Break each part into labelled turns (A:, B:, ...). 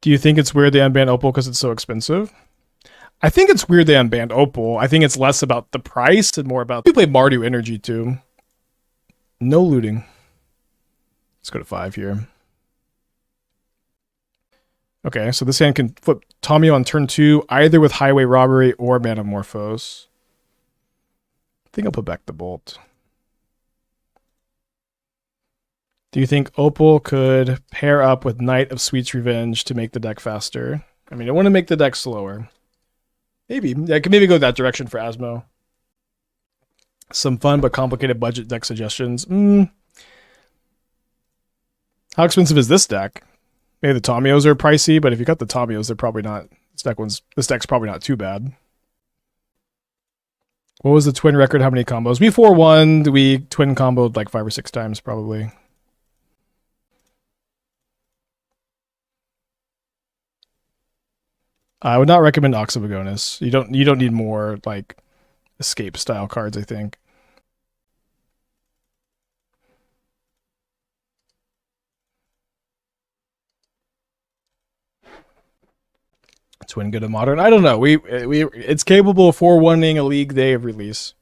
A: Do you think it's weird they unbanned Opal because it's so expensive? I think it's weird they unbanned Opal. I think it's less about the price and more about... We play Mardu Energy too. No looting. Let's go to 5 here. Okay, so this hand can flip Tamiyo on turn 2, either with Highway Robbery or Manamorphose. I think I'll put back the Bolt. Do you think Opal could pair up with Knight of Sweet's Revenge to make the deck faster? I mean, I want to make the deck slower. Maybe. I could maybe go that direction for Asmo. Some fun but complicated budget deck suggestions. How expensive is this deck? Maybe the Tamiyos are pricey, but if you got the Tamiyos, they're probably not... This deck's probably not too bad. What was the twin record? How many combos? We 4-1. We twin comboed like 5 or 6 times, probably. I would not recommend Oxybagonis. You don't need more like escape style cards, I think. Twin good and modern. I don't know. It's capable of 4-1ing a league day of release.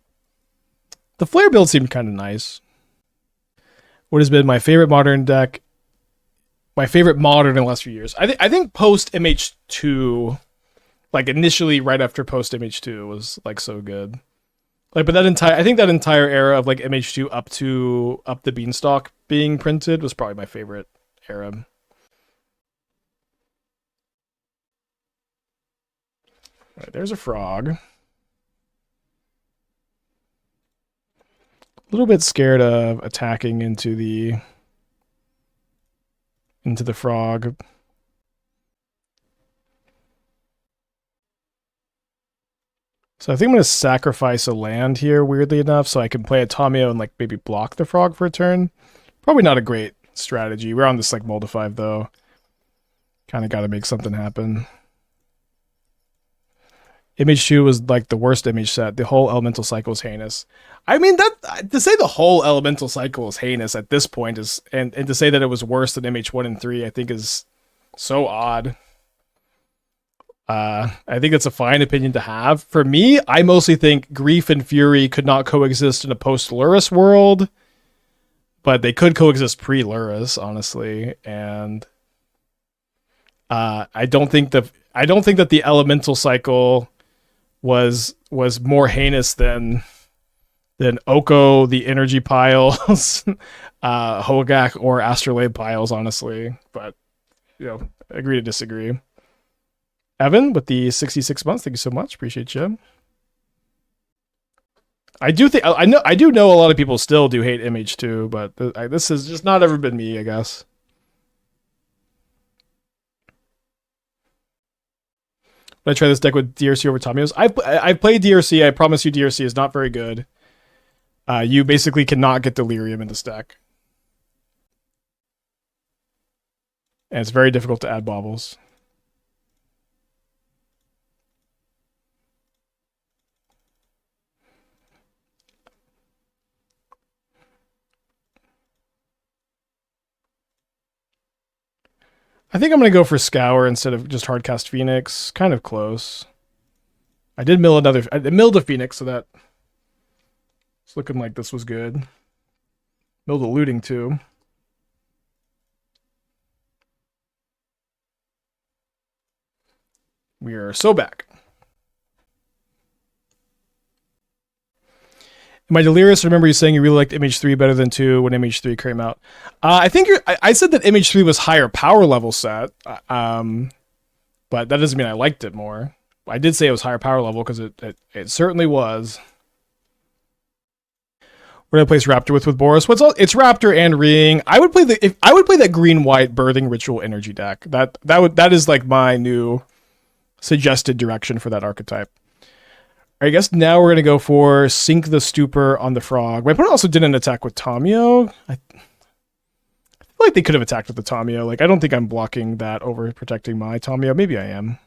A: The Flare build seemed kind of nice. What has been my favorite modern deck? My favorite modern in the last few years. I think post MH2, like initially right after post MH2 was like so good. Like, but I think that entire era of like MH2 up the Beanstalk being printed was probably my favorite era. All right, there's a frog. A little bit scared of attacking into the frog. So I think I'm going to sacrifice a land here, weirdly enough, so I can play a Tamiyo and like maybe block the frog for a turn. Probably not a great strategy. We're on this like Mold of 5 though. Kind of got to make something happen. MH2 was like the worst image set. The whole elemental cycle is heinous. I mean, that to say the whole elemental cycle is heinous at this point is, and to say that it was worse than MH1 and 3, I think is so odd. I think it's a fine opinion to have. For me, I mostly think Grief and Fury could not coexist in a post-Lurrus world, but they could coexist pre-Lurrus, honestly. And I don't think that the elemental cycle was more heinous than Oko, the energy piles, Hogak, or Astrolabe piles, honestly. But agree to disagree. Evan with the 66 months, thank you so much. Appreciate you. I do know a lot of people still do hate MH2, but this has just not ever been me, I guess. Would I try this deck with DRC over Tamiyos? I've played DRC. I promise you DRC is not very good. You basically cannot get Delirium in this deck. And it's very difficult to add baubles. I think I'm going to go for Scour instead of just Hardcast Phoenix. Kind of close. I did mill I milled a Phoenix, so that it's looking like this was good. Milled a Looting too. We are so back. Am I delirious? Remember you saying you really liked MH3 better than 2 when MH3 came out. I think I said that MH3 was higher power level set, but that doesn't mean I liked it more. I did say it was higher power level because it certainly was. What did I place Raptor with Boris? It's Raptor and Ring. I would play that green white Birthing Ritual energy deck. That is like my new suggested direction for that archetype. I guess now we're going to go for Sink the Stupor on the Frog. My opponent also didn't attack with Tamiyo. I feel like they could have attacked with the Tamiyo. Like, I don't think I'm blocking that over protecting my Tamiyo. Maybe I am.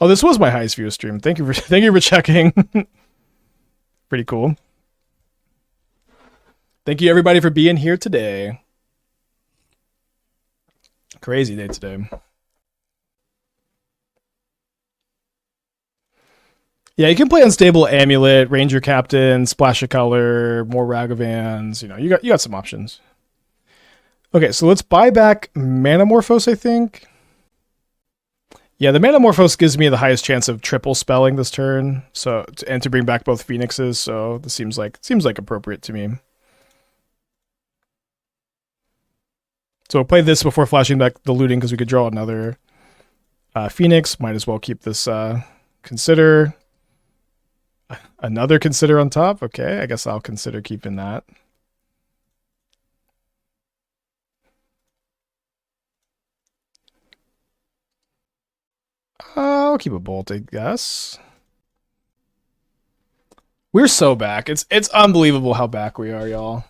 A: Oh, this was my highest view stream. Thank you for checking. Pretty cool. Thank you everybody for being here today. Crazy day today. Yeah, you can play Unstable Amulet, Ranger Captain, Splash of Color, more Ragavans. You know, you got some options. Okay, so let's buy back Manamorphose, I think. Yeah, the Manamorphose gives me the highest chance of triple spelling this turn. So, and to bring back both Phoenixes, so this seems like appropriate to me. So we'll play this before flashing back the looting because we could draw another Phoenix. Might as well keep this consider. Another consider on top. Okay, I guess I'll consider keeping that. I'll keep a bolt, I guess. We're so back. It's unbelievable how back we are, y'all.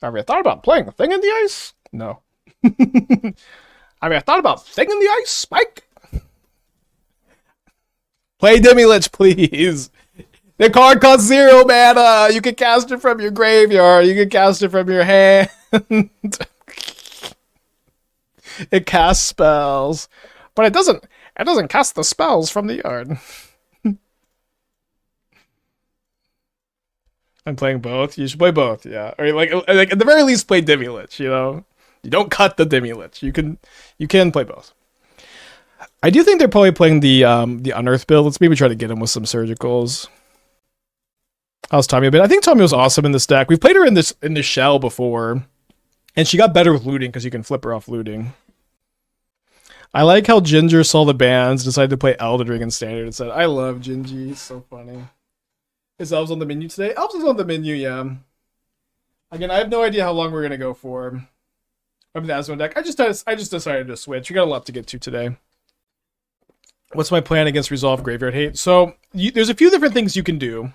A: Have you thought about playing a thing in the ice? No. Have you thought about thing in the ice, Spike? Play Demilich, please. The card costs 0 mana. You can cast it from your graveyard. You can cast it from your hand. It casts spells, but it doesn't cast the spells from the yard. I'm playing both. You should play both, yeah. Or like at the very least play Demilich, you know. You don't cut the Demilich. You can play both. I do think they're probably playing the Unearth build. Let's maybe try to get him with some surgicals. How's Tamiyo been? I think Tamiyo's awesome in this deck. We've played her in this shell before, and she got better with looting because you can flip her off looting. I like how Ginger saw the bans, decided to play Elden Ring in Standard, and said, I love Gingy. It's so funny. Is Elves on the menu today? Elves is on the menu, yeah. Again, I have no idea how long we're going to go for. I'm the Asmo deck. I just decided to switch. We got a lot to get to today. What's my plan against Resolve Graveyard Hate? So, there's a few different things you can do.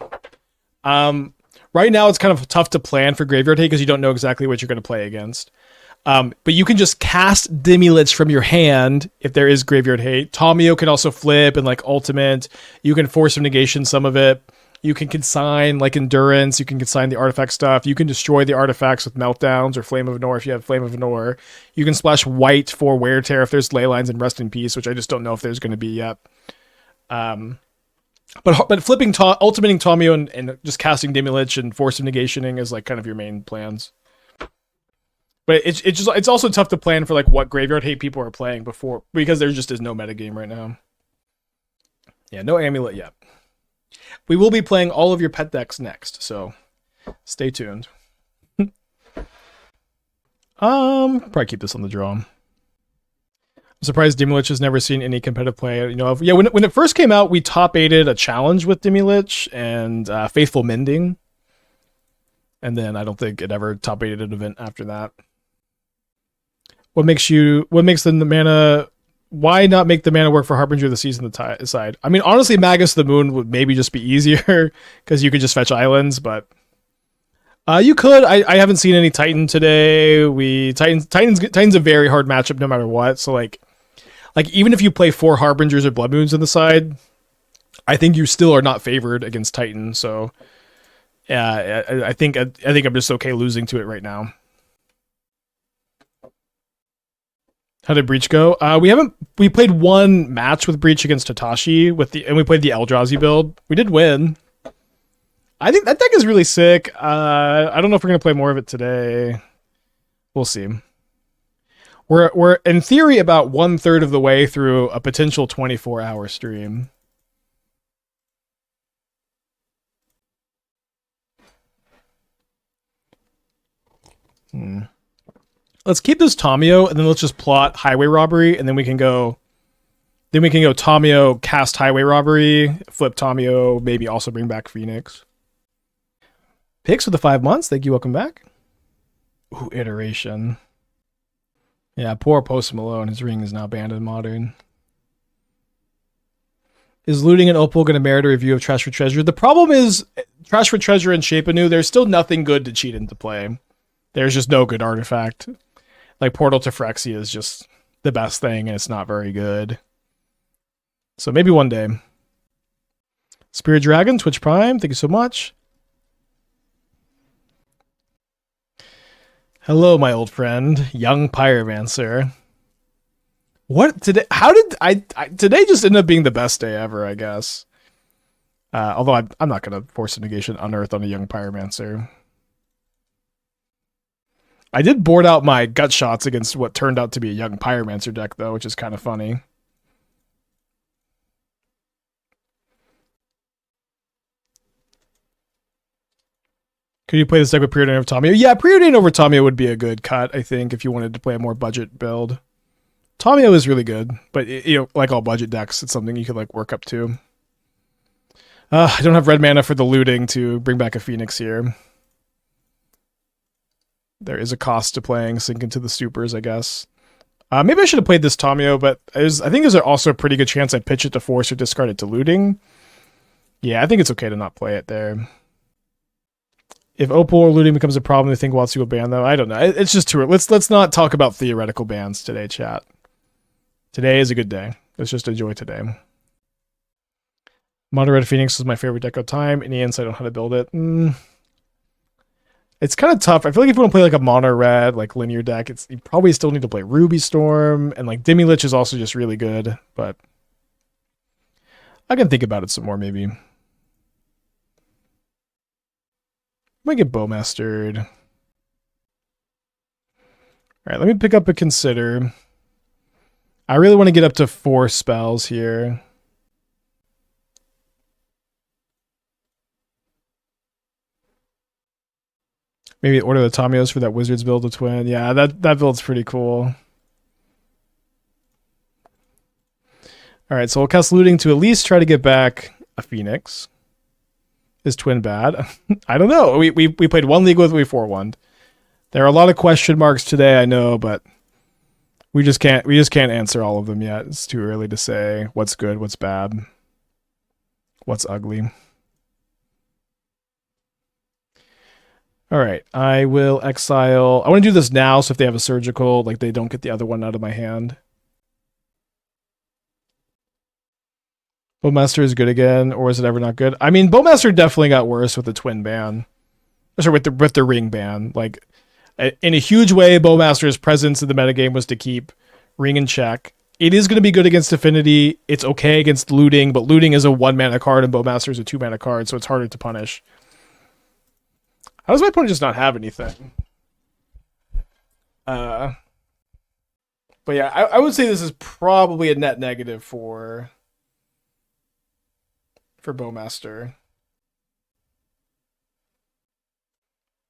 A: Right now, it's kind of tough to plan for Graveyard Hate because you don't know exactly what you're going to play against. But you can just cast Demilich from your hand if there is Graveyard Hate. Tamiyo can also flip and like Ultimate. You can Force of Negation some of it. You can consign like Endurance. You can consign the artifact stuff. You can destroy the artifacts with Meltdowns or Flame of Anor if you have Flame of Anor. You can splash white for Wear Tear if there's Ley Lines and Rest in Peace, which I just don't know if there's going to be yet. But flipping ultimating Tamiyo and just casting Demilich and Force of Negationing is like kind of your main plans. But it's also tough to plan for like what Graveyard Hate people are playing before because there just is no metagame right now. Yeah, no Amulet yet. We will be playing all of your pet decks next, so stay tuned. Probably keep this on the draw. I'm surprised Demilich has never seen any competitive play. You know, yeah, when it first came out, we top 8'd a challenge with Demilich and Faithful Mending. And then I don't think it ever top 8'd an event after that. What makes the mana? Why not make the mana work for Harbinger of the Seas on the side? I mean, honestly, Magus of the Moon would maybe just be easier because you could just fetch islands, but you could. I haven't seen any Titan today. Titan's a very hard matchup no matter what. So like even if you play 4 Harbingers or Blood Moons on the side, I think you still are not favored against Titan. So yeah, I think I'm just okay losing to it right now. How did Breach go? We played one match with Breach against Tatashi and we played the Eldrazi build. We did win. I think that deck is really sick. I don't know if we're gonna play more of it today. We'll see. We're in theory about 1/3 of the way through a potential 24-hour stream. Let's keep this Tamiyo, and then let's just plot Highway Robbery, and then we can go Tamiyo, cast Highway Robbery, flip Tamiyo, maybe also bring back Phoenix. Picks for the 5 months. Thank you. Welcome back. Ooh, iteration. Yeah, poor Post Malone. His ring is now banned in Modern. Is looting an Opal going to merit a review of Trash for Treasure? The problem is, Trash for Treasure and Shape Anew, there's still nothing good to cheat into play. There's just no good artifact. Like Portal to Phyrexia is just the best thing, and it's not very good. So maybe one day. Spirit Dragon, Twitch Prime, thank you so much. Hello, my old friend, young pyromancer. What today? How did today just end up being the best day ever? I guess. Although I'm not gonna force a negation unearth on a young pyromancer. I did board out my gut shots against what turned out to be a young pyromancer deck, though, which is kind of funny. Could you play this deck with Preordain over Tamiyo? Yeah, Preordain over Tamiyo would be a good cut, I think, if you wanted to play a more budget build. Tamiyo is really good, but like all budget decks, it's something you could like work up to. I don't have red mana for the looting to bring back a Phoenix here. There is a cost to playing Sink into the Stupors, I guess. Maybe I should have played this Tamiyo, but I think there's also a pretty good chance I pitch it to Force or discard it to looting. Yeah, I think it's okay to not play it there. If Opal or looting becomes a problem, I think Watsu will ban though. I don't know. It's just too early. Let's not talk about theoretical bans today, chat. Today is a good day. Let's just enjoy today. Mono Red Phoenix is my favorite deck of time. Any insight on how to build it? It's kind of tough. I feel like if you want to play like a mono red, like linear deck, you probably still need to play Ruby Storm, and like Demilich is also just really good, but I can think about it some more maybe. Might get Bowmastered. Alright, let me pick up a Consider. I really want to get up to 4 spells here. Maybe order the Tamiyos for that Wizards build with Twin. Yeah, that build's pretty cool. Alright, so we'll cast Looting to at least try to get back a Phoenix. Is Twin bad? I don't know. We played one league with, we 4-1'd. There are a lot of question marks today, I know, but we just can't answer all of them yet. It's too early to say what's good, what's bad, what's ugly. All right, I will exile. I want to do this now, so if they have a surgical, like they don't get the other one out of my hand. Bowmaster is good again, or is it ever not good? I mean, Bowmaster definitely got worse with the Twin ban. Sorry, with the Ring ban. Like, in a huge way, Bowmaster's presence in the metagame was to keep Ring in check. It is going to be good against Affinity. It's okay against Looting, but Looting is a 1-mana card and Bowmaster is a 2-mana card, so it's harder to punish. How does my opponent just not have anything? But yeah, I would say this is probably a net negative for Bowmaster.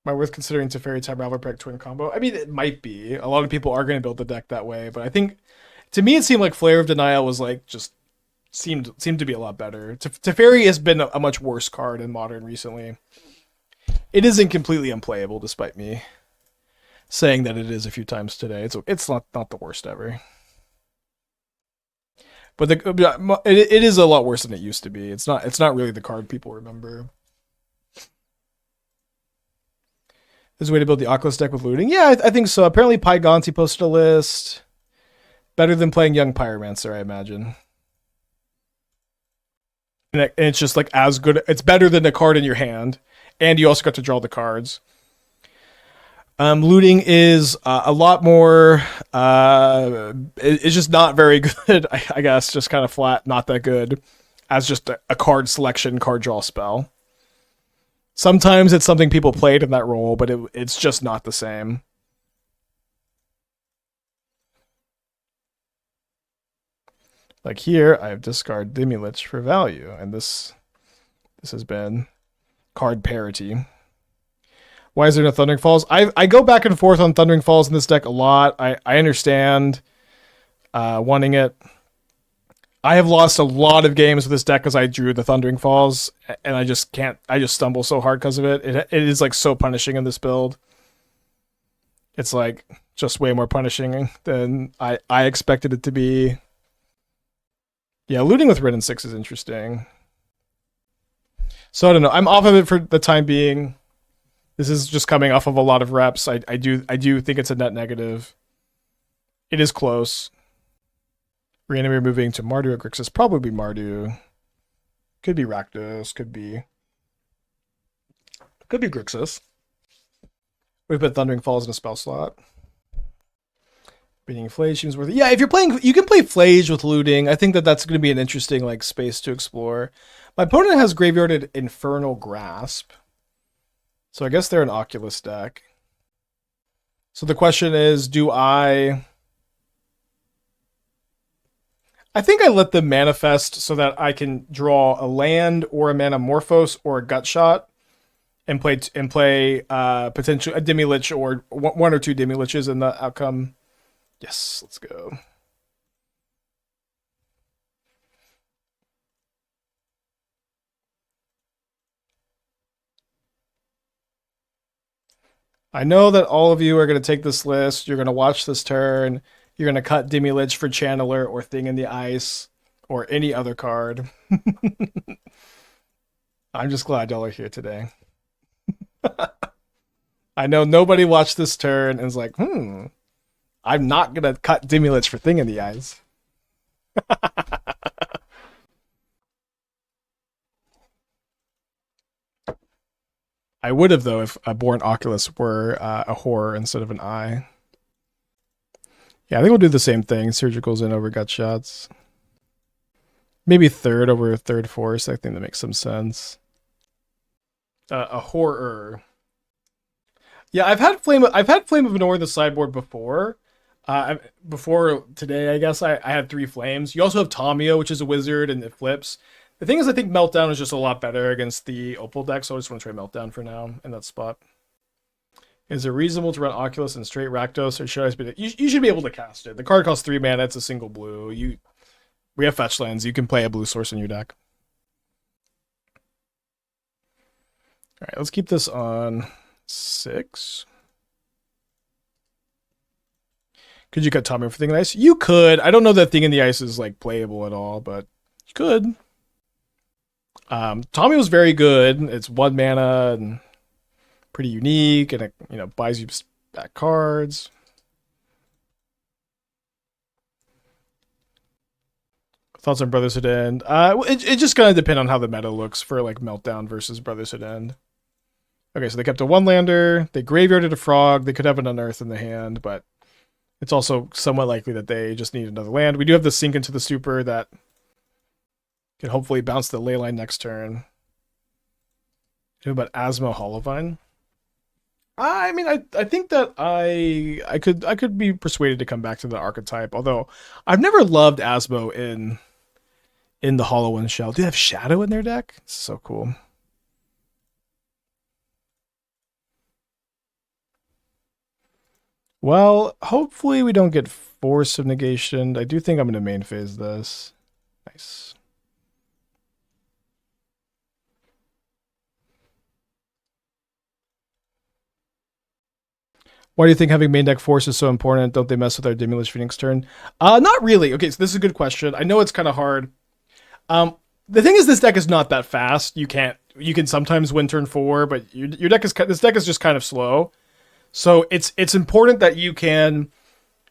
A: Am I worth considering Teferi Time Raveler Pack Twin combo? I mean, it might be. A lot of people are going to build the deck that way, but I think, to me, it seemed like Flare of Denial was like, just seemed to be a lot better. Teferi has been a much worse card in Modern recently. It isn't completely unplayable, despite me saying that it is a few times today. It's not the worst ever. But it is a lot worse than it used to be. It's not really the card people remember. There's a way to build the Oculus deck with looting. Yeah, I think so. Apparently Pygonti posted a list. Better than playing Young Pyromancer, I imagine. And it's just like as good. It's better than the card in your hand. And you also got to draw the cards. Looting is a lot more. It's just not very good, I guess. Just kind of flat, not that good. As just a card selection, card draw spell. Sometimes it's something people played in that role, but it's just not the same. Like here, I have discard Demilich for value, and this has been card parity. Why is there no Thundering Falls? I go back and forth on Thundering Falls in this deck a lot. I understand wanting it. I have lost a lot of games with this deck because I drew the Thundering Falls, and I just can't. I just stumble so hard because of it. It is like so punishing in this build. It's like just way more punishing than I expected it to be. Yeah, looting with red and 6 is interesting. So I don't know. I'm off of it for the time being. This is just coming off of a lot of reps. I do think it's a net negative. It is close. Randomly moving to Mardu or Grixis. Probably Mardu. Could be Rakdos. Could be Grixis. We put Thundering Falls in a spell slot. Beating Flage seems worth it. Yeah, if you're playing, you can play Flage with looting. I think that that's going to be an interesting like space to explore. My opponent has graveyarded Infernal Grasp, so I guess they're an Oculus deck. So the question is, do I think I let them manifest so that I can draw a land or a Manamorphose or a Gutshot and play potentially a Demilich or one or two Demiliches in the outcome. Yes, let's go. I know that all of you are going to take this list. You're going to watch this turn. You're going to cut Demilich for Channeler or Thing in the Ice or any other card. I'm just glad y'all are here today. I know nobody watched this turn and is like, I'm not going to cut Demilich for Thing in the Eyes. I would have, though, if a Born Oculus were a horror instead of an eye. Yeah, I think we'll do the same thing. Surgicals in over Gutshots. Maybe third over third Force. I think that makes some sense. A horror. Yeah, I've had Flame of Venor in the sideboard before. Before today, I guess I had 3 flames. You also have Tamiyo, which is a wizard, and it flips. The thing is, I think Meltdown is just a lot better against the Opal deck, so I just want to try Meltdown for now in that spot. Is it reasonable to run Oculus and straight Rakdos, or should I be? You should be able to cast it. The card costs 3 mana. It's a single blue. We have fetch lands. You can play a blue source in your deck. All right, let's keep this on 6. Could you cut Tommy for Thing in the Ice? You could. I don't know that Thing in the Ice is like playable at all, but you could. Tommy was very good. It's 1 mana and pretty unique, and it buys you back cards. Thoughts on Brotherhood End? It just gonna depend on how the meta looks for like Meltdown versus Brotherhood End. Okay, so they kept a 1-lander. They graveyarded a frog. They could have an Unearth in the hand, but it's also somewhat likely that they just need another land. We do have the Sink into the Stupor that can hopefully bounce the Leyline next turn. What about Asmo Hollowvine? I mean, I think that I could be persuaded to come back to the archetype, although I've never loved Asmo in the Hollow One shell. Do they have Shadow in their deck? It's so cool. Well, hopefully we don't get Force of Negation. I do think I'm going to main phase this. Nice. Why do you think having main deck Force is so important? Don't they mess with our Demilich Phoenix turn? Not really. Okay, so this is a good question. I know it's kind of hard. The thing is, this deck is not that fast. You can sometimes win turn 4, but your deck is this deck is just kind of slow. So it's important that you can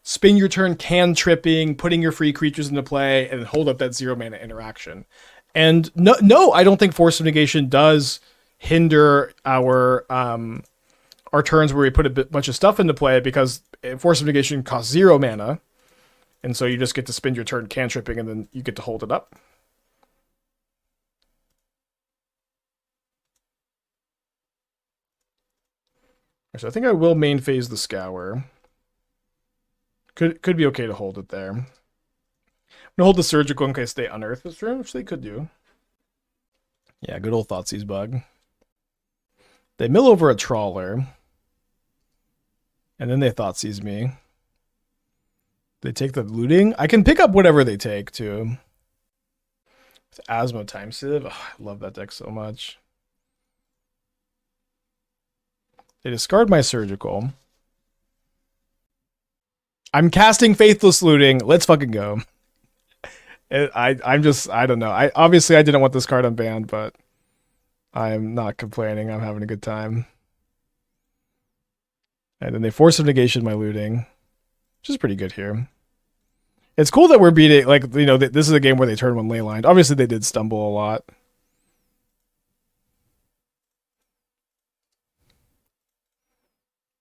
A: spin your turn cantripping, putting your free creatures into play, and hold up that 0 mana interaction. And no, I don't think Force of Negation does hinder our turns where we put a bunch of stuff into play, because Force of Negation costs 0 mana, and so you just get to spend your turn cantripping, and then you get to hold it up. So I think I will main phase the Scour. Could be okay to hold it there. I'm gonna hold the Surgical in case they unearth this turn, which they could do. Yeah, good old Thoughtseize bug. They mill over a Trawler. And then they Thoughtseize me. They take the looting. I can pick up whatever they take, too. With Asmo Time Sieve. Oh, I love that deck so much. They discard my Surgical. I'm casting Faithless Looting. Let's fucking go. I don't know. Obviously I didn't want this card unbanned, but I'm not complaining. I'm having a good time. And then they Force of Negation my looting, which is pretty good here. It's cool that we're beating, like, this is a game where they turn 1 Leyline. Obviously they did stumble a lot.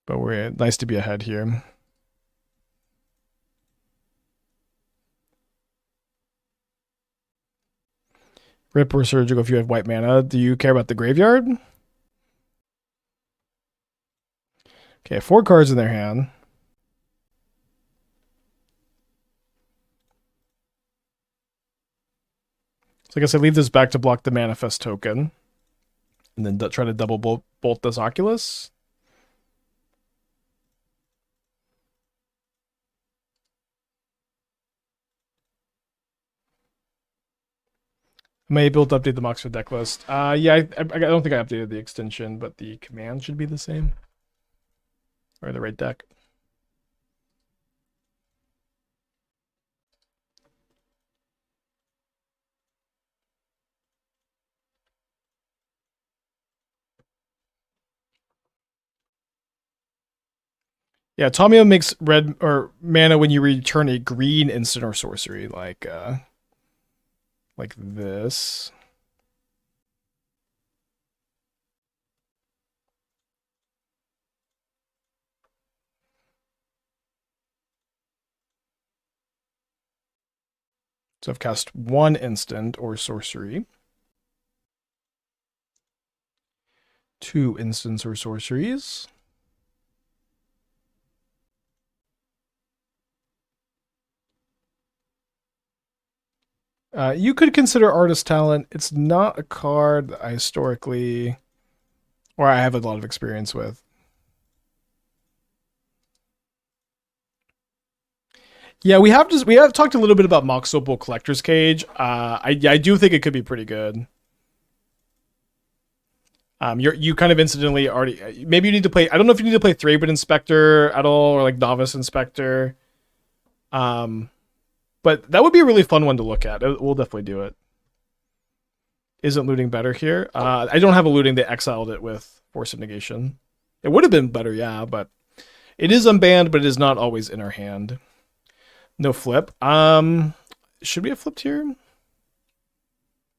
A: But we're nice to be ahead here. Rip or Surgical if you have white mana. Do you care about the graveyard? Okay, 4 cards in their hand. So I guess I leave this back to block the Manifest token. And then try to double bolt this Oculus. I may be able to update the Moxford deck list. Yeah, I don't think I updated the extension, but the command should be the same. Or the right deck. Yeah, Tamiyo makes red or mana when you return a green instant or sorcery, like this. So I've cast 1 instant or sorcery. 2 instants or sorceries. You could consider Artist Talent. It's not a card that I historically, or I have a lot of experience with. Yeah, we have talked a little bit about Mox Opal Collector's Cage. I do think it could be pretty good. You kind of incidentally already, maybe you need to play. I don't know if you need to play Thraben Inspector at all or like Novice Inspector. But that would be a really fun one to look at. We'll definitely do it. Isn't looting better here? I don't have a looting. They exiled it with Force of Negation. It would have been better, yeah, but it is unbanned, but it is not always in our hand. No flip. Should we have flipped here?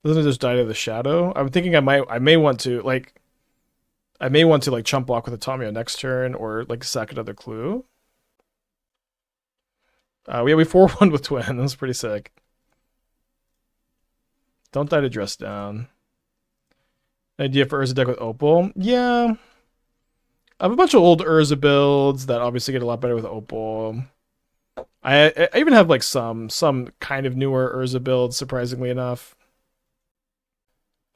A: Doesn't it just die to the shadow? I'm thinking I may want to chump block with a Tamiyo next turn or like sack another clue. We 4-1 with Twin. That's pretty sick. Don't die to Dress Down. Idea for Urza deck with Opal? Yeah. I have a bunch of old Urza builds that obviously get a lot better with Opal. I even have like some kind of newer Urza builds, surprisingly enough.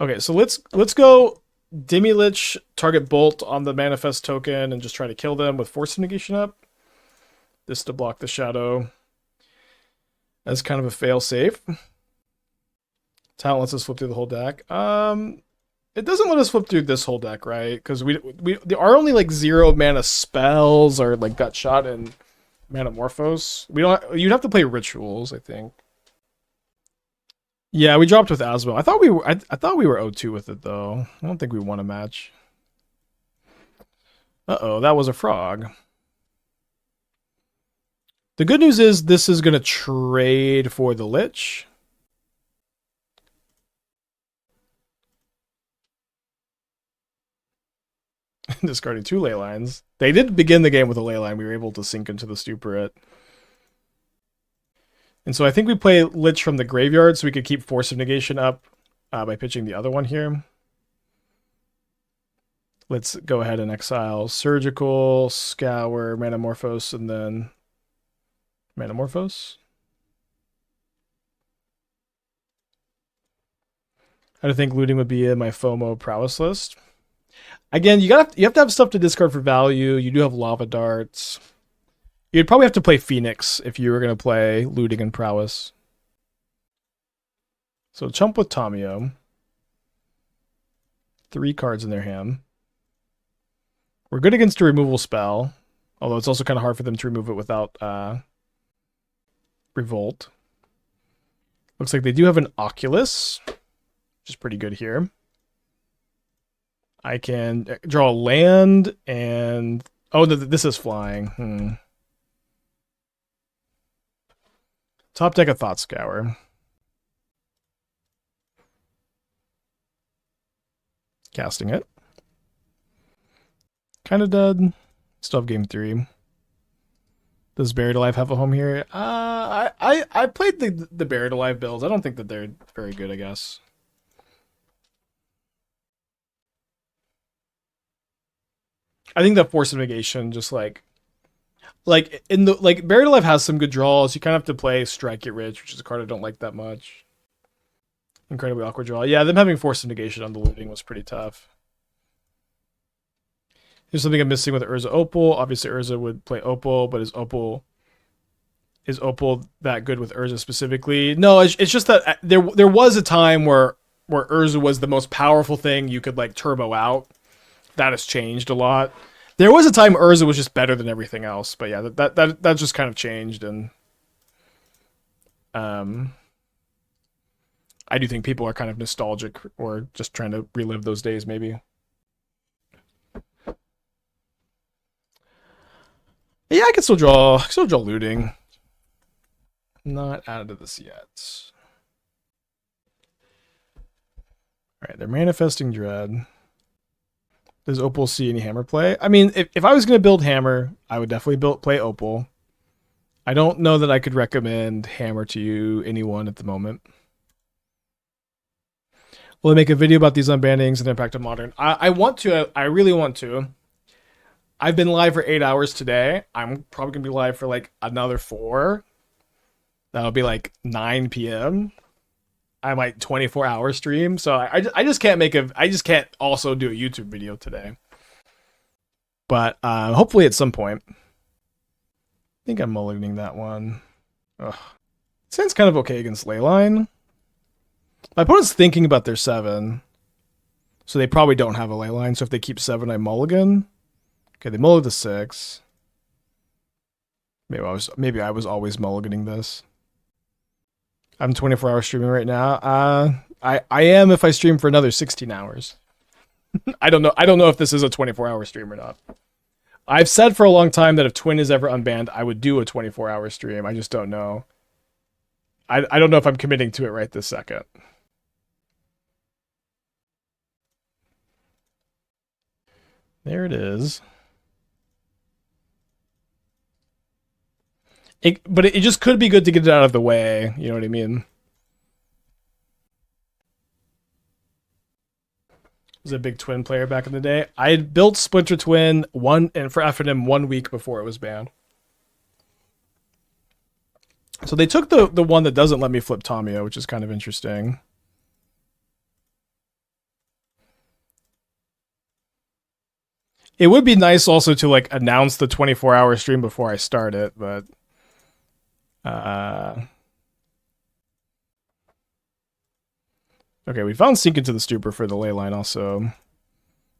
A: Okay, so let's go Demilich, target Bolt on the Manifest token, and just try to kill them with Force of Negation up. This to block the shadow. As kind of a fail-safe. Talent lets us flip through the whole deck. It doesn't let us flip through this whole deck, right? Because there are only like 0 mana spells or like Gut Shot and Manamorphose. You'd have to play Rituals, I think. Yeah, we dropped with Asmo. I thought we were. I thought we were 0-2 with it though. I don't think we won a match. Uh-oh, that was a frog. The good news is this is gonna trade for the Lich. Discarding 2 ley lines. They did begin the game with a ley line. We were able to sink into the Stupor. And so I think we play Lich from the graveyard so we could keep Force of Negation up by pitching the other one here. Let's go ahead and exile Surgical, Scour, Manamorphose, and then Manamorphose. I think looting would be in my FOMO prowess list. Again, you have to have stuff to discard for value. You do have Lava Darts. You'd probably have to play Phoenix if you were going to play looting and prowess. So chump with Tamiyo. 3 cards in their hand. We're good against a removal spell, although it's also kind of hard for them to remove it without Revolt. Looks like they do have an Oculus, which is pretty good here. I can draw a land and... Oh, this is flying. Top deck of Thought Scour. Casting it. Kind of dead. Still have game 3. Does Buried Alive have a home here? I played the Buried Alive builds. I don't think that they're very good, I guess. I think that Force of Negation just like in the Buried Alive has some good draws. You kind of have to play Strike It Rich, which is a card I don't like that much. Incredibly awkward draw. Yeah, them having Force of Negation on the looting was pretty tough. There's something I'm missing with Urza Opal. Obviously, Urza would play Opal, but is Opal that good with Urza specifically? No, it's just that there was a time where Urza was the most powerful thing you could like turbo out. That has changed a lot. There was a time Urza was just better than everything else, but yeah, that just kind of changed, and I do think people are kind of nostalgic or just trying to relive those days, maybe. Yeah, I can still draw looting. Not added to this yet. Alright, they're manifesting Dread. Does Opal see any hammer play? I mean, if I was going to build hammer, I would definitely play Opal. I don't know that I could recommend hammer to you, anyone at the moment. Will I make a video about these unbannings and impact of modern? I want to. I really want to. I've been live for 8 hours today. I'm probably going to be live for like another 4. That'll be like 9 p.m. I might 24-hour stream. So I just can't I just can't also do a YouTube video today. But hopefully at some point. I think I'm mulliganing that one. Ugh. It sounds kind of okay against Leyline. My opponent's thinking about their 7. So they probably don't have a Leyline. So if they keep 7, I mulligan. Okay, they mulligan the 6. Maybe I was always mulliganing this. I'm 24-hour streaming right now. I am if I stream for another 16 hours. I don't know if this is a 24-hour stream or not. I've said for a long time that if Twin is ever unbanned, I would do a 24-hour stream. I just don't know. I don't know if I'm committing to it right this second. There it is. But it just could be good to get it out of the way. You know what I mean? I was a big Twin player back in the day. I had built Splinter Twin and for FNM 1 week before it was banned. So they took the one that doesn't let me flip Tamiyo, which is kind of interesting. It would be nice also to like announce the 24-hour stream before I start it, but okay, we found Sink into the Stupor for the Leyline also.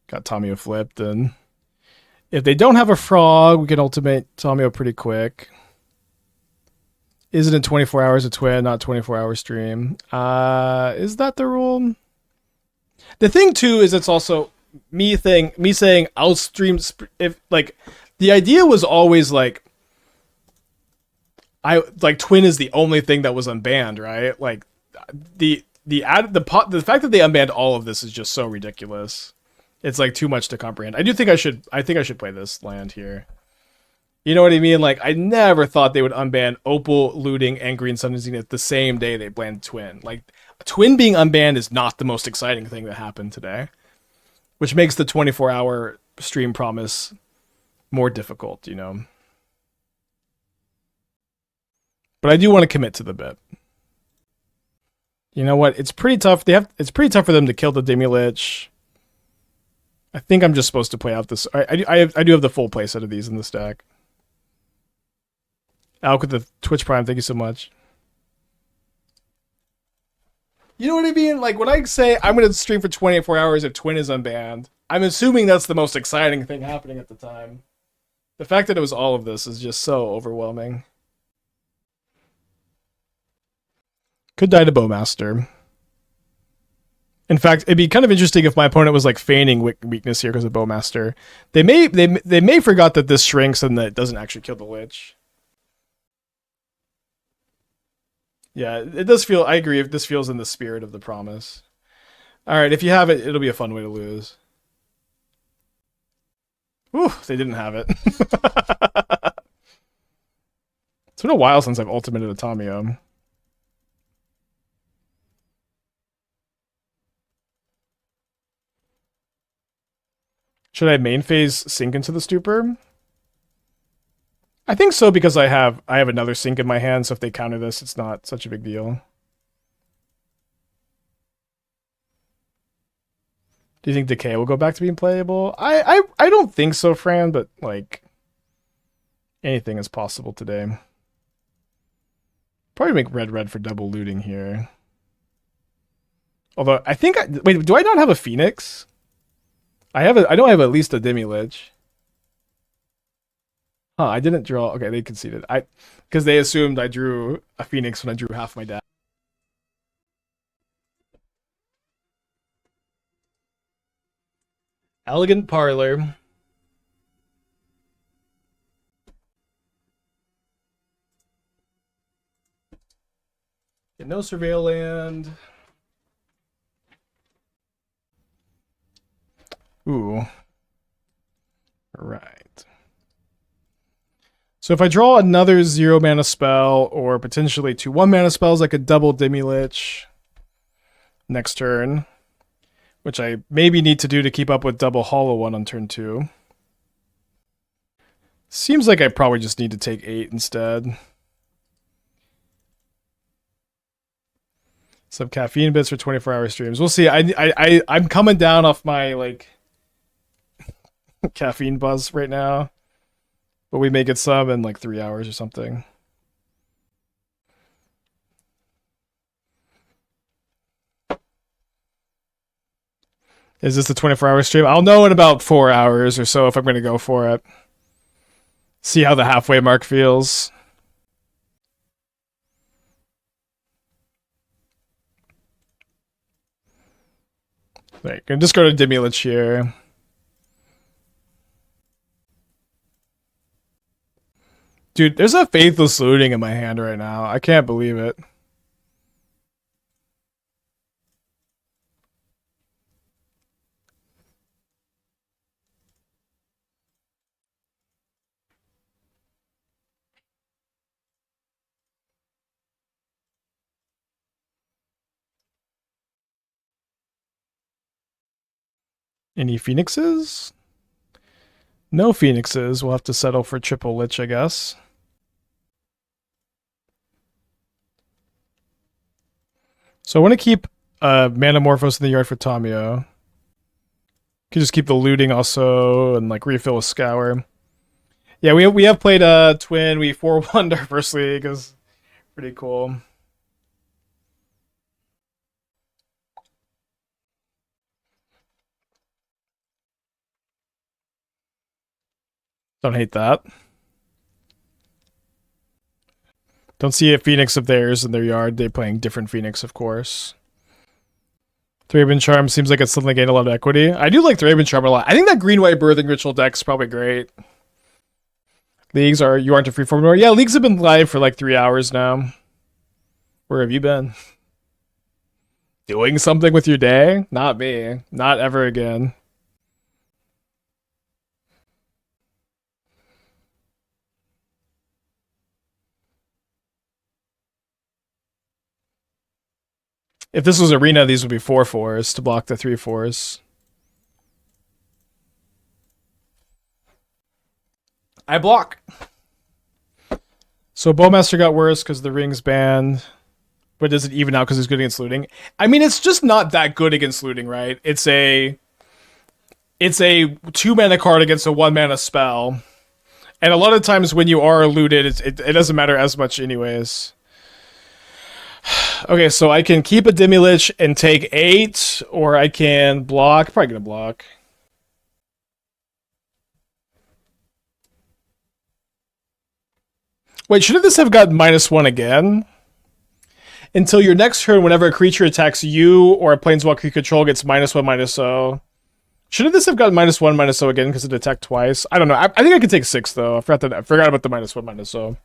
A: Got Tamiyo flipped, and if they don't have a frog, we can ultimate Tamiyo pretty quick. Is it in 24 hours a Twin, not 24-hour stream? Is that the rule? The thing too is it's also me saying I'll stream if like the idea was always like Twin is the only thing that was unbanned, right? Like the fact that they unbanned all of this is just so ridiculous. It's like too much to comprehend. I think I should play this land here. You know what I mean? Like I never thought they would unban Opal, Looting, and Green Sun and Zenith the same day they banned Twin. Like Twin being unbanned is not the most exciting thing that happened today, which makes the 24-hour stream promise more difficult, you know. But I do want to commit to the bit. You know what? It's pretty tough. It's pretty tough for them to kill the Demilich. I think I'm just supposed to play out this. I do have the full playset of these in the stack. Alk with the Twitch Prime, thank you so much. You know what I mean? Like when I say I'm going to stream for 24 hours if Twin is unbanned, I'm assuming that's the most exciting thing happening at the time. The fact that it was all of this is just so overwhelming. Could die to Bowmaster. In fact, it'd be kind of interesting if my opponent was like feigning weakness here because of Bowmaster. They may forgot that this shrinks and that it doesn't actually kill the Lich. Yeah, it does feel. I agree. If this feels in the spirit of the promise. All right, if you have it, it'll be a fun way to lose. Ooh, they didn't have it. It's been a while since I've ultimated a Tamiyo. Should I main phase sink into the Stupor? I think so because I have another sink in my hand, so if they counter this, it's not such a big deal. Do you think Decay will go back to being playable? I don't think so, Fran, but like anything is possible today. Probably make red for double looting here. Although I think wait, do I not have a Phoenix? I know I have at least a Demilich. Huh, I didn't draw. Okay, they conceded. Because they assumed I drew a Phoenix when I drew half my deck. Elegant Parlor. Get no Surveil land. Ooh. Right. So if I draw another 0 mana spell, or potentially 2 1-mana spells, I could double Demilich next turn, which I maybe need to do to keep up with double Hollow One on turn 2. Seems like I probably just need to take 8 instead. Some caffeine bits for 24-hour streams. We'll see. I'm coming down off my like caffeine buzz right now, but we may get some in like 3 hours or something. Is this the 24-hour stream? I'll know in about 4 hours or so if I'm going to go for it. See how the halfway mark feels. Right, gonna just go to Demilich here. Dude, there's a Faithless Looting in my hand right now. I can't believe it. Any Phoenixes? No Phoenixes. We'll have to settle for triple Lich, I guess. So I want to keep Manamorphose in the yard for Tamiyo. Can just keep the looting also and like refill a Scour. Yeah, we have played Twin. We 4-1'd our first league. It was pretty cool. Don't hate that. Don't see a Phoenix of theirs in their yard. They're playing different Phoenix, of course. Thraben Charm seems like it's something that gained a lot of equity. I do like Thraben Charm a lot. I think that green-white Birthing Ritual deck's probably great. Leagues you aren't a freeform anymore. Yeah, leagues have been live for like 3 hours now. Where have you been? Doing something with your day? Not me. Not ever again. If this was Arena, these would be 4/4s to block the 3/4s. I block. So Bowmaster got worse because the ring's banned. But does it even out because it's good against looting? I mean, it's just not that good against looting, right? It's a 2-mana card against a 1-mana spell. And a lot of times when you are looted, it doesn't matter as much anyways. Okay, so I can keep a Demilich and take 8, or I can block. Probably gonna block. Wait, shouldn't this have got -1 again? Until your next turn, whenever a creature attacks you or a planeswalker you control gets -1/-0. Shouldn't this have gotten -1/-0 again because it attacked twice? I don't know. I think I could take 6 though. I forgot about the -1/-0.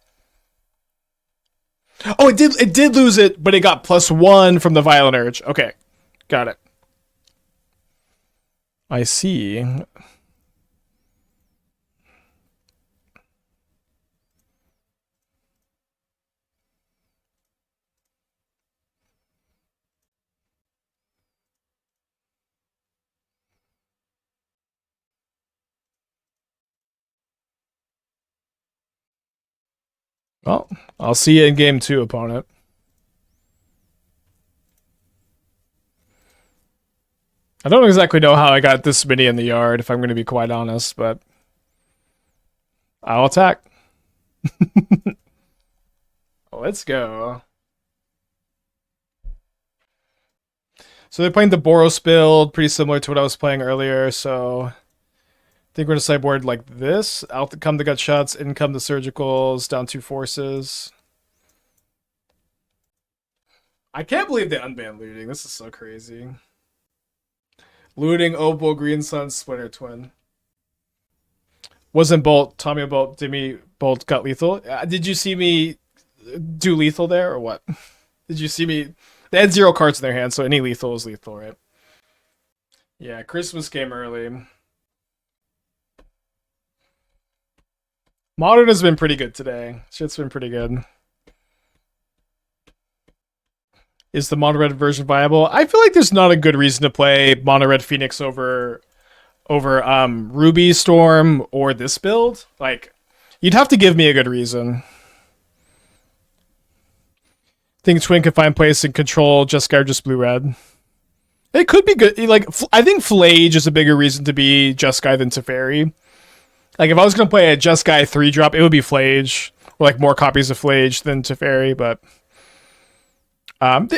A: Oh, it did lose it, but it got +1 from the Violent Urge. Okay, got it. I see. Well, I'll see you in game 2, opponent. I don't exactly know how I got this many in the yard, if I'm going to be quite honest, but I'll attack. Let's go. So they're playing the Boros build, pretty similar to what I was playing earlier, so I think we're going to sideboard like this. Out come the gut shots, in come the surgicals, down 2 forces. I can't believe they unbanned looting. This is so crazy. Looting, Opal, Green Sun, Splinter Twin. Wasn't Bolt, Tamiyo Bolt, Demi Bolt got lethal. Did you see me do lethal there or what? Did you see me? They had 0 cards in their hand, so any lethal is lethal, right? Yeah, Christmas came early. Modern has been pretty good today. Shit's been pretty good. Is the mono red version viable? I feel like there's not a good reason to play mono red Phoenix over Ruby Storm or this build. Like, you'd have to give me a good reason. Think Twin can find place and control Jeskai or just blue red. It could be good. Like, I think Flage is a bigger reason to be Jeskai than Teferi. Like, if I was gonna play a Jeskai 3-drop, it would be Flage, or like more copies of Flage than Teferi. But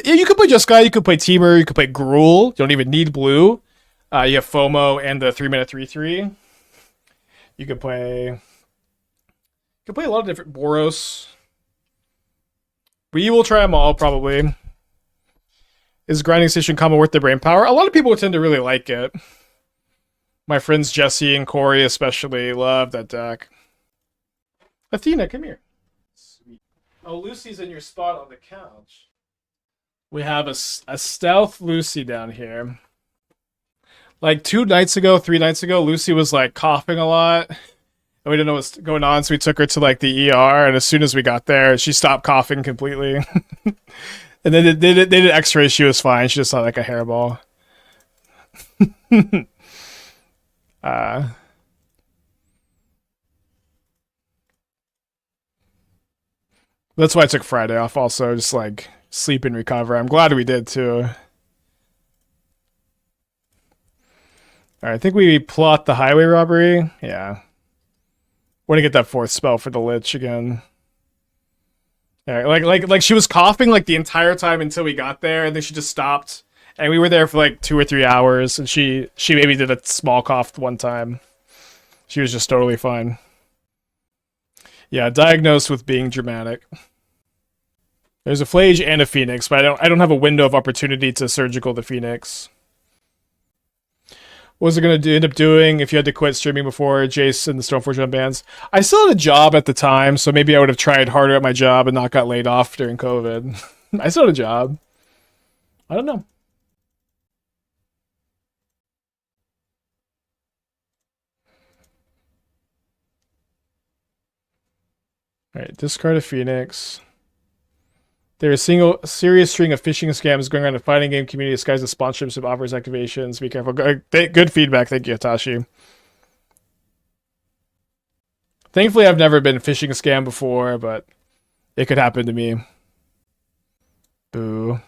A: you could play Jeskai, you could play Teamer, you could play Gruul. You don't even need blue. You have FOMO and the 3-mana 3/3. You could play a lot of different Boros. We will try them all, probably. Is Grinding Station combo worth the brain power? A lot of people tend to really like it. My friends Jesse and Corey especially love that deck. Athena, come here. Sweet. Oh, Lucy's in your spot on the couch. We have a stealth Lucy down here. Like 3 nights ago, Lucy was like coughing a lot. And we didn't know what's going on, so we took her to like the ER, and as soon as we got there, she stopped coughing completely. And then they did x-rays, she was fine. She just saw like a hairball. That's why I took Friday off also, just like sleep and recover. I'm glad we did too. Alright, I think we plot the Highway Robbery. Yeah. Want to get that 4th spell for the Lich again. Yeah, like she was coughing like the entire time until we got there, and then she just stopped. And we were there for like 2 or 3 hours, and she maybe did a small cough one time. She was just totally fine. Yeah, diagnosed with being dramatic. There's a Flage and a Phoenix, but I don't have a window of opportunity to surgical the Phoenix. What was it going to end up doing if you had to quit streaming before Jace and the Stoneforge unbans? I still had a job at the time, so maybe I would have tried harder at my job and not got laid off during COVID. I still had a job. I don't know. Alright, discard a Phoenix. There's a serious string of phishing scams going on in the fighting game community disguised as sponsorships of offers activations. Be careful. Good feedback. Thank you, Hitachi. Thankfully, I've never been phishing a scam before, but it could happen to me. Boo.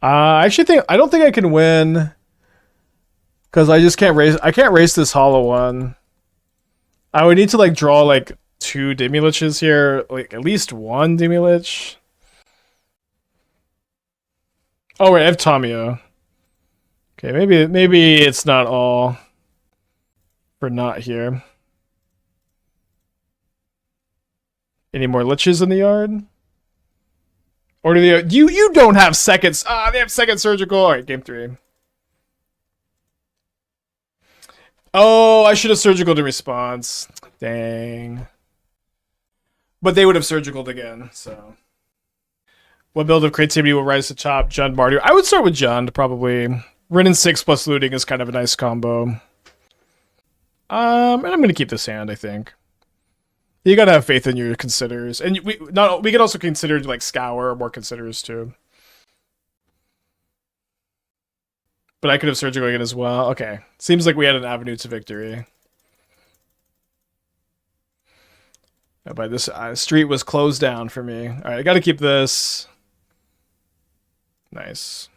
A: I don't think I can win because I just can't raise. I can't race this hollow one. I would need to like draw like 2 Demiliches here, like at least 1 Demilich. Oh wait, I have Tamiyo. Okay, maybe it's not all for not here. Any more liches in the yard? Or do they? You don't have seconds. They have second surgical. All right, game 3. Oh, I should have surgicaled in response. Dang. But they would have surgicaled again, so. What build of creativity will rise to top? Jund, Mardu. I would start with Jund, probably. Rin 6 plus looting is kind of a nice combo. And I'm gonna keep this hand, I think. You gotta have faith in your considers. And we can also consider like Scour or more considers too. But I could have surgical again as well. Okay. Seems like we had an avenue to victory. But this street was closed down for me. All right, I got to keep this. Nice.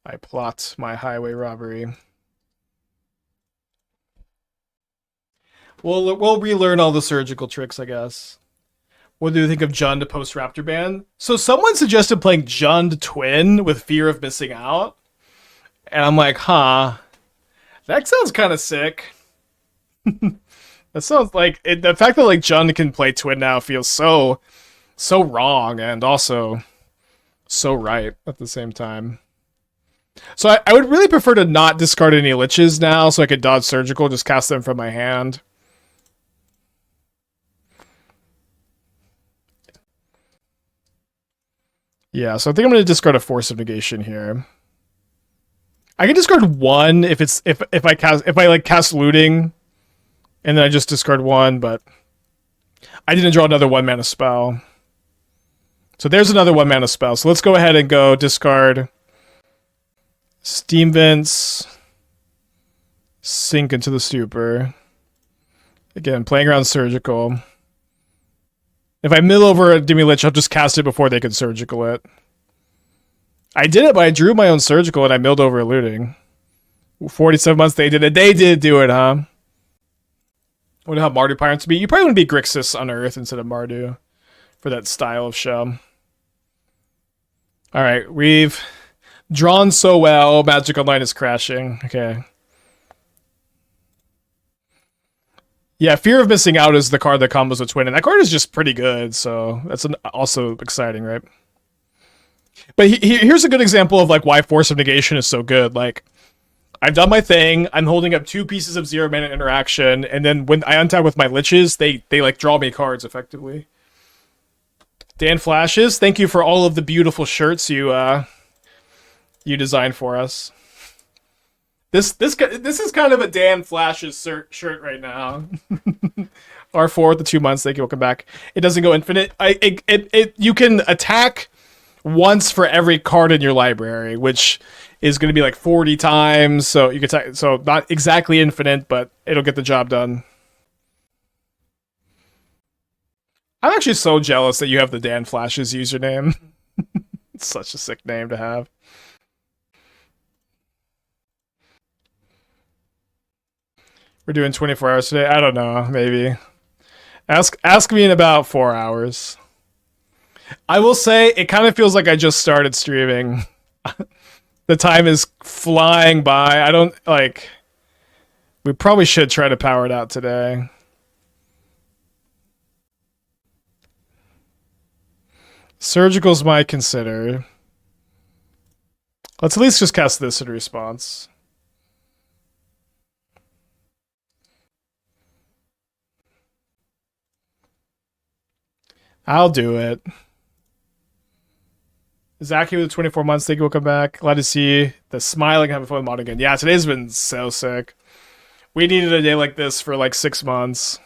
A: I plot my highway robbery. We'll relearn all the surgical tricks, I guess. What do you think of Jund post Raptor ban? So someone suggested playing Jund Twin with Fear of Missing Out. And I'm like, huh. That sounds kind of sick. That sounds like... the fact that like Jund can play Twin now feels so wrong and also so right at the same time. So I would really prefer to not discard any Liches now so I could dodge Surgical, just cast them from my hand. Yeah, so I think I'm going to discard a Force of Negation here. I can discard one if I cast Looting, and then I just discard one, but I didn't draw another 1-mana spell. So there's another 1-mana spell. So let's go ahead and go discard Steam Vents, sink into the Stupor. Again, playing around Surgical. If I mill over a Demilich, I'll just cast it before they can Surgical it. I did it, but I drew my own Surgical and I milled over a Looting. 47 months they did it. They did do it, huh? I wonder how Mardu Pirates would be. You probably want to be Grixis on Earth instead of Mardu for that style of show. Alright, we've drawn so well. Magic Online is crashing. Okay. Yeah, Fear of Missing Out is the card that combos with Twin, and that card is just pretty good, so that's also exciting, right? But here's a good example of like why Force of Negation is so good. Like, I've done my thing, I'm holding up 2 pieces of 0-mana interaction, and then when I untap with my Liches, they like draw me cards effectively. Dan Flashes, thank you for all of the beautiful shirts you designed for us. This is kind of a Dan Flashes shirt right now. R4 with the 2 months. Thank you. Welcome back. It doesn't go infinite. You can attack once for every card in your library, which is going to be like 40 times. So you can attack. So not exactly infinite, but it'll get the job done. I'm actually so jealous that you have the Dan Flashes username. It's such a sick name to have. We're doing 24 hours today. I don't know. Maybe. Ask me in about 4 hours. I will say it kind of feels like I just started streaming. The time is flying by. I don't like. We probably should try to power it out today. Surgicals might consider. Let's at least just cast this in response. I'll do it. Zaki with 24 months, thank you, welcome back. Glad to see the smiling having fun with mod again. Yeah, today's been so sick. We needed a day like this for like 6 months.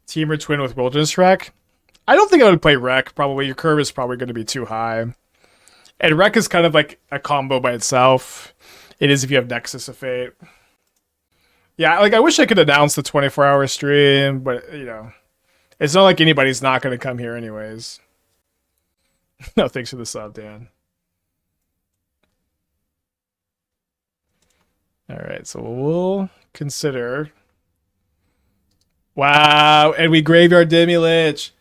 A: Team or Twin with Wilderness Wreck? I don't think I would play Wreck, probably. Your curve is probably going to be too high. And Wreck is kind of like a combo by itself. It is if you have Nexus of Fate. Yeah, like I wish I could announce the 24-hour stream, but you know, it's not like anybody's not going to come here anyways. No, thanks for the sub, Dan. All right, so we'll consider. Wow, and we graveyard Demilich.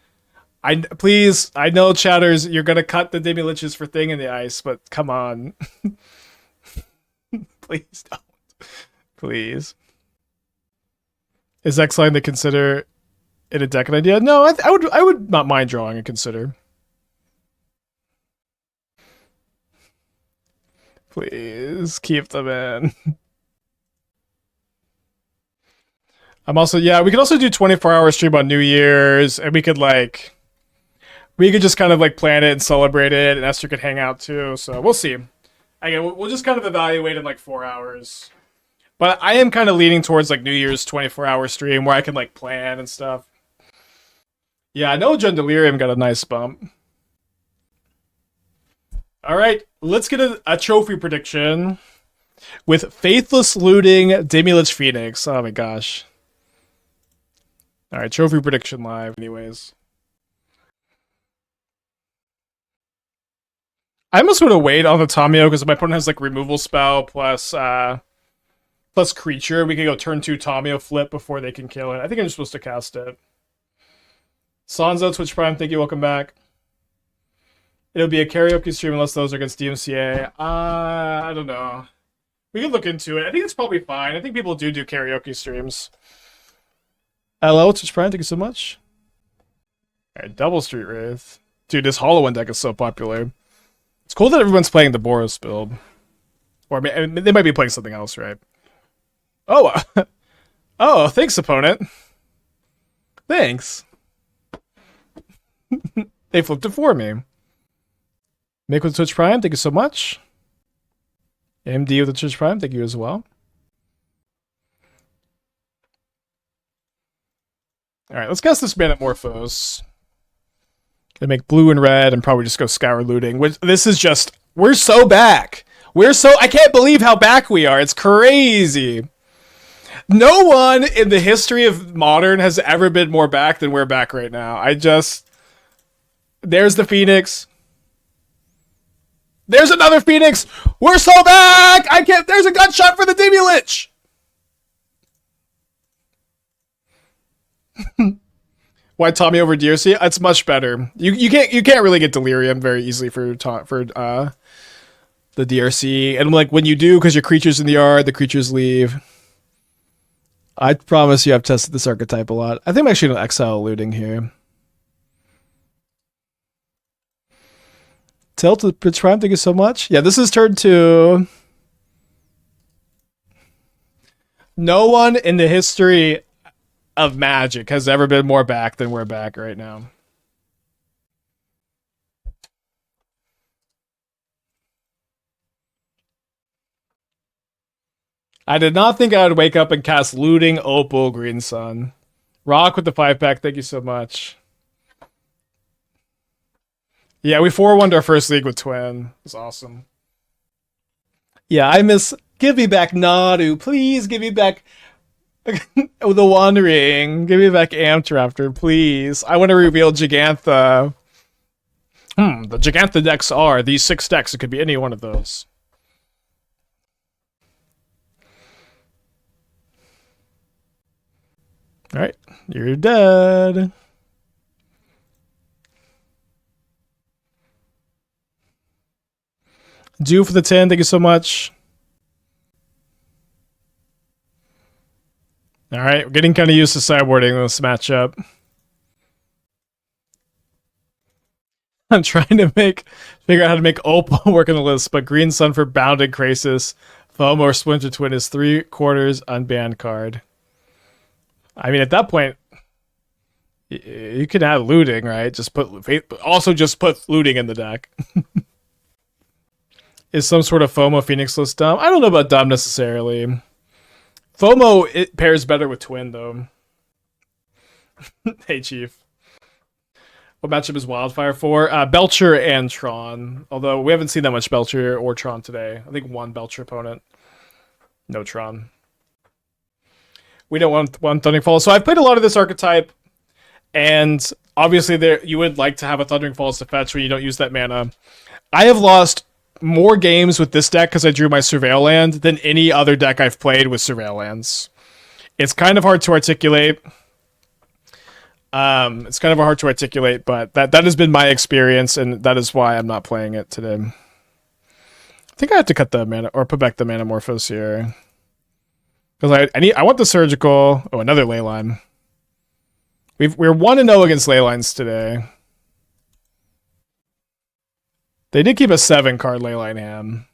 A: Please, I know, chatters, you're gonna cut the Demiliches for Thing in the Ice, but come on, please don't, please. Is X-Line to consider it a decking idea? No, I would not mind drawing a consider. Please keep them in. I'm also, yeah, we could also do 24-hour stream on New Year's, and we could just kind of like plan it and celebrate it, and Esther could hang out too. So we'll see. Again, we'll just kind of evaluate in like 4 hours. But I am kind of leaning towards like New Year's 24-hour stream where I can like plan and stuff. Yeah, I know Jund Delirium got a nice bump. All right, let's get a trophy prediction. with Faithless Looting, Demilich Phoenix. Oh my gosh. Alright, trophy prediction live anyways. I almost would have waited on the Tamiyo because my opponent has like removal spell plus creature. We could go turn 2 Tamiyo flip before they can kill it. I think I'm just supposed to cast it. Sanzo, Twitch Prime, thank you, welcome back. It'll be a karaoke stream unless those are against DMCA. I don't know. We can look into it. I think it's probably fine. I think people do karaoke streams. Hello, Twitch Prime, thank you so much. Alright, double Street Wraith. Dude, this Hollow One deck is so popular. It's cool that everyone's playing the Boros build. Or I mean, they might be playing something else, right? Oh, oh, thanks, opponent. Thanks. They flipped it for me. Make with Twitch Prime, thank you so much. MD with the Twitch Prime, thank you as well. Alright, let's cast this Manamorphose. Gonna make blue and red and probably just go Scour Looting. Which, this is just... We're so back! I can't believe how back we are. It's crazy. No one in the history of Modern has ever been more back than we're back right now. There's the Phoenix. There's another Phoenix. We're so back. There's a gunshot for the Demilich. Why Tommy over DRC? It's much better. You can't really get Delirium very easily for the DRC. And like when you do, because your creature's in the yard, the creatures leave. I promise you I've tested this archetype a lot. I think I'm actually going to exile Looting here. Tilt to Pitch Prime, thank you so much. Yeah, this is turn 2. No one in the history of Magic has ever been more back than we're back right now. I did not think I would wake up and cast Looting, Opal, Green Sun. Rock with the 5-pack, thank you so much. Yeah, we 4-1'd our first league with Twin. It was awesome. Yeah, I miss... Give me back Nadu. Please give me back... the Wandering. Give me back Amtraptor, please. I want to reveal Gigantha. The Gigantha decks are these 6 decks. It could be any one of those. Alright, you're dead. Due for the 10, thank you so much. Alright, we're getting kind of used to sideboarding this matchup. I'm trying to figure out how to make Opal work in the list, but Green Sun for Bounded Krasis, Foam or Splinter Twin is 3/4 unbanned card. I mean, at that point, you can add Looting, right? Just put Looting in the deck. Is some sort of FOMO Phoenix list dumb? I don't know about dumb necessarily. FOMO, it pairs better with Twin, though. Hey, Chief. What matchup is Wildfire for? Belcher and Tron. Although we haven't seen that much Belcher or Tron today. I think one Belcher opponent. No Tron. We don't want one Thundering Falls. So I've played a lot of this archetype. And obviously you would like to have a Thundering Falls to fetch when you don't use that mana. I have lost more games with this deck because I drew my Surveil land than any other deck I've played with Surveil lands. It's kind of hard to articulate. But that has been my experience, and that is why I'm not playing it today. I think I have to cut the mana or put back the Manamorphose here. Because I want the Surgical. Oh, another Leyline. We're 1-0 against Leylines today. They did keep a 7-card Leyline hand.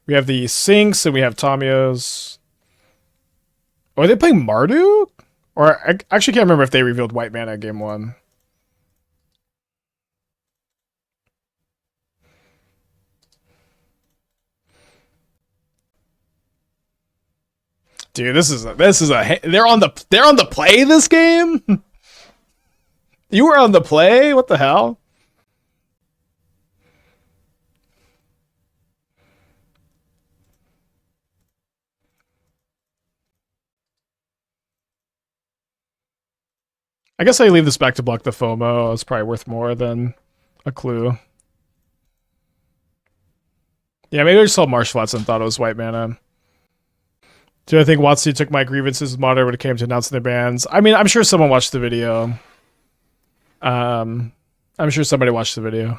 A: We have the Sinks and we have Tamiyos. Oh, are they playing Marduk? Or I actually can't remember if they revealed white mana game 1. Dude, this is a they're on the play this game? You were on the play? What the hell? I guess I leave this back to block the FOMO. It's probably worth more than a clue. Yeah, maybe I just saw Marsh Flats and thought it was white mana. Do I think Watsi took my grievances with Modern when it came to announcing their bans? I mean, I'm sure someone watched the video. I'm sure somebody watched the video.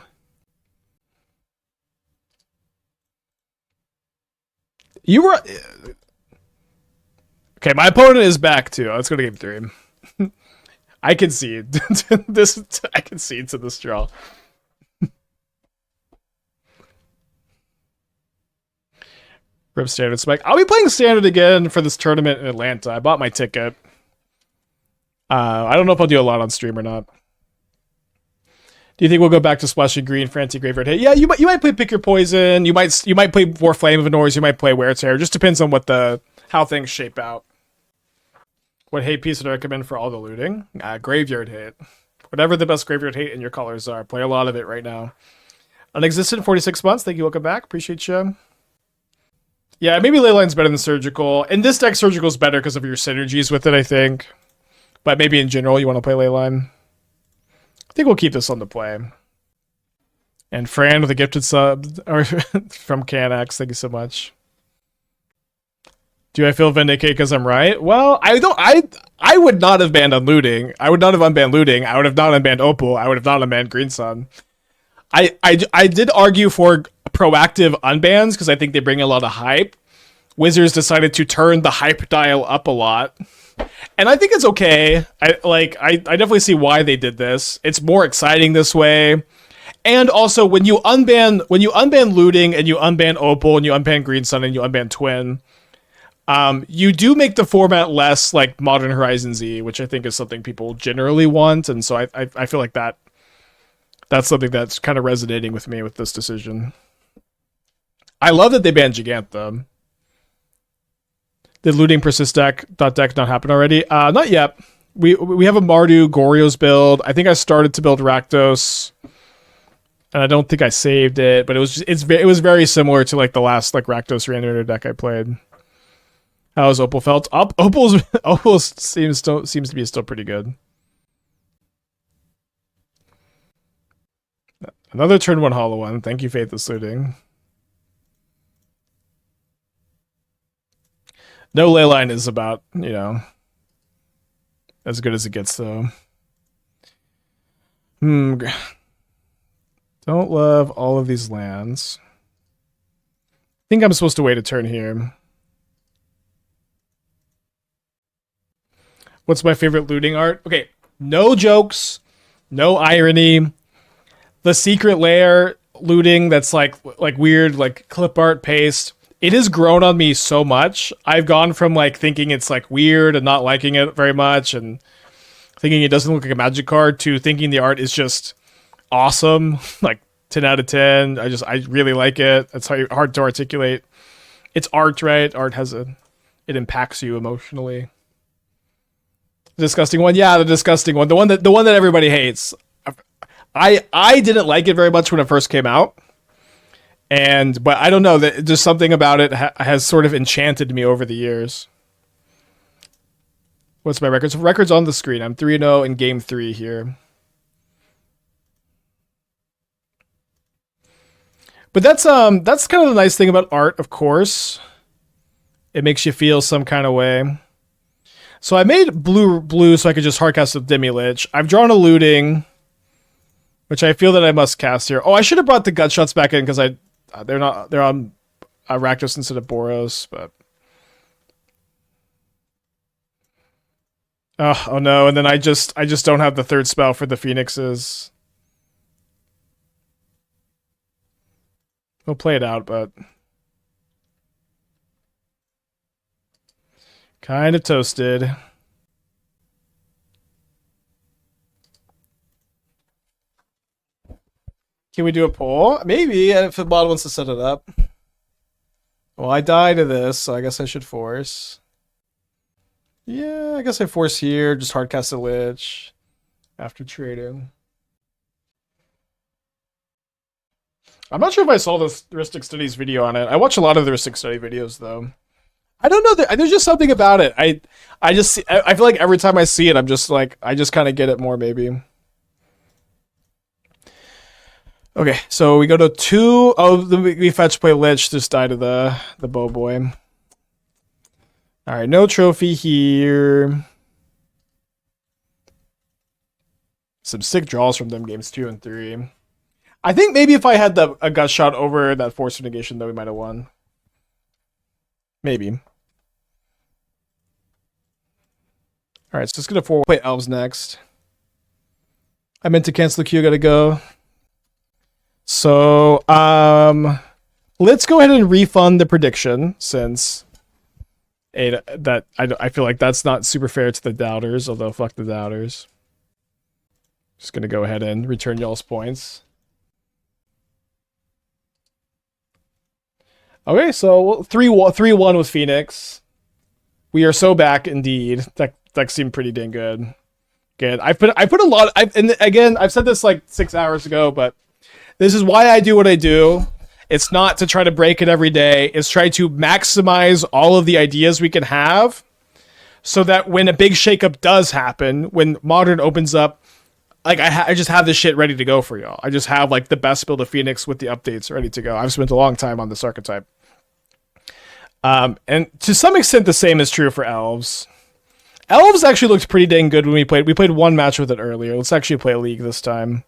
A: You were... Okay, my opponent is back too. Let's go to game 3. I concede. I concede to this draw. Rip Standard Spike. I'll be playing Standard again for this tournament in Atlanta. I bought my ticket. I don't know if I'll do a lot on stream or not. Do you think we'll go back to Splashing Green for anti-graveyard hate? Yeah, you might play Pick Your Poison. You might play more Flame of Anors. You might play Wear Tear. Just depends on how things shape out. What hate piece would I recommend for all the looting? Graveyard hate. Whatever the best graveyard hate in your colors are. Play a lot of it right now. Unexistent 46 months. Thank you. Welcome back. Appreciate you. Yeah, maybe Leyline's better than Surgical. In this deck, Surgical is better because of your synergies with it, I think. But maybe in general, you want to play Leyline. I think we'll keep this on the play. And Fran with a gifted sub from Canax. Thank you so much. Do I feel vindicated because I'm right? Well, I would not have banned on looting. I would not have unbanned looting. I would have not unbanned Opal. I would have not unbanned Green Sun. I did argue for proactive unbans because I think they bring a lot of hype. Wizards decided to turn the hype dial up a lot. And I think it's okay. I definitely see why they did this. It's more exciting this way. And also when you unban looting and you unban Opal and you unban Green Sun and you unban Twin, you do make the format less like Modern Horizon Z, which I think is something people generally want. And so I feel like that's something that's kind of resonating with me with this decision. I love that they banned Gigantha. Did looting persist deck not happen already? Not yet. We have a Mardu Goryo's build. I think I started to build Rakdos, and I don't think I saved it. But it was very similar to like the last like Rakdos Reanimator deck I played. How has Opal felt? Opal seems to be still pretty good. Another turn 1 hollow one. Thank you, Faithless Looting. No Leyline is about, as good as it gets, though. Don't love all of these lands. I think I'm supposed to wait a turn here. What's my favorite looting art? Okay, no jokes, no irony. The secret lair looting that's like weird, like clip art paste. It has grown on me so much. I've gone from like thinking it's like weird and not liking it very much and thinking it doesn't look like a Magic card to thinking the art is just awesome. Like 10 out of 10. I really like it. It's hard to articulate. It's art, right? Art it impacts you emotionally. The disgusting one. Yeah, the disgusting one. The one that everybody hates. I didn't like it very much when it first came out. But I don't know, that just something about it has sort of enchanted me over the years. What's my records? Records on the screen. I'm 3-0 in game 3 here. But that's kind of the nice thing about art, of course. It makes you feel some kind of way. So I made blue so I could just hardcast with Demilich. I've drawn a looting, which I feel that I must cast here. Oh, I should have brought the Gutshots back in because they're on Rakdos instead of Boros, but oh no, and then I just don't have the third spell for the Phoenixes. We'll play it out, but kind of toasted. Can we do a poll? Maybe, if the bot wants to set it up. Well, I die to this, so I guess I should force. Yeah, I guess I force here, just hardcast a Lich after trading. I'm not sure if I saw the heuristic studies video on it. I watch a lot of the heuristic study videos, though. I don't know. There's just something about it. I just I feel like every time I see it, I'm just like I just kind of get it more maybe. Okay, so we go to 2. Oh, we fetch play Lich. Just die to the bow boy. All right, no trophy here. Some sick draws from them games 2 and 3. I think maybe if I had a gut shot over that Force of Negation, though, we might have won. Maybe. All right, so let's get a 4-play Elves next. I meant to cancel the queue. Gotta go. So, let's go ahead and refund the prediction since I feel like that's not super fair to the doubters. Although fuck the doubters. Just gonna go ahead and return y'all's points. Okay, so 3-1 with Phoenix. We are so back indeed. That seemed pretty dang good. Good. I put a lot. And again, I've said this like 6 hours ago, but this is why I do what I do. It's not to try to break it every day. It's try to maximize all of the ideas we can have, so that when a big shakeup does happen, when Modern opens up, like I just have this shit ready to go for y'all. I just have like the best build of Phoenix with the updates ready to go. I've spent a long time on this archetype. And to some extent, the same is true for Elves. Elves actually looked pretty dang good when we played. We played one match with it earlier. Let's actually play a league this time.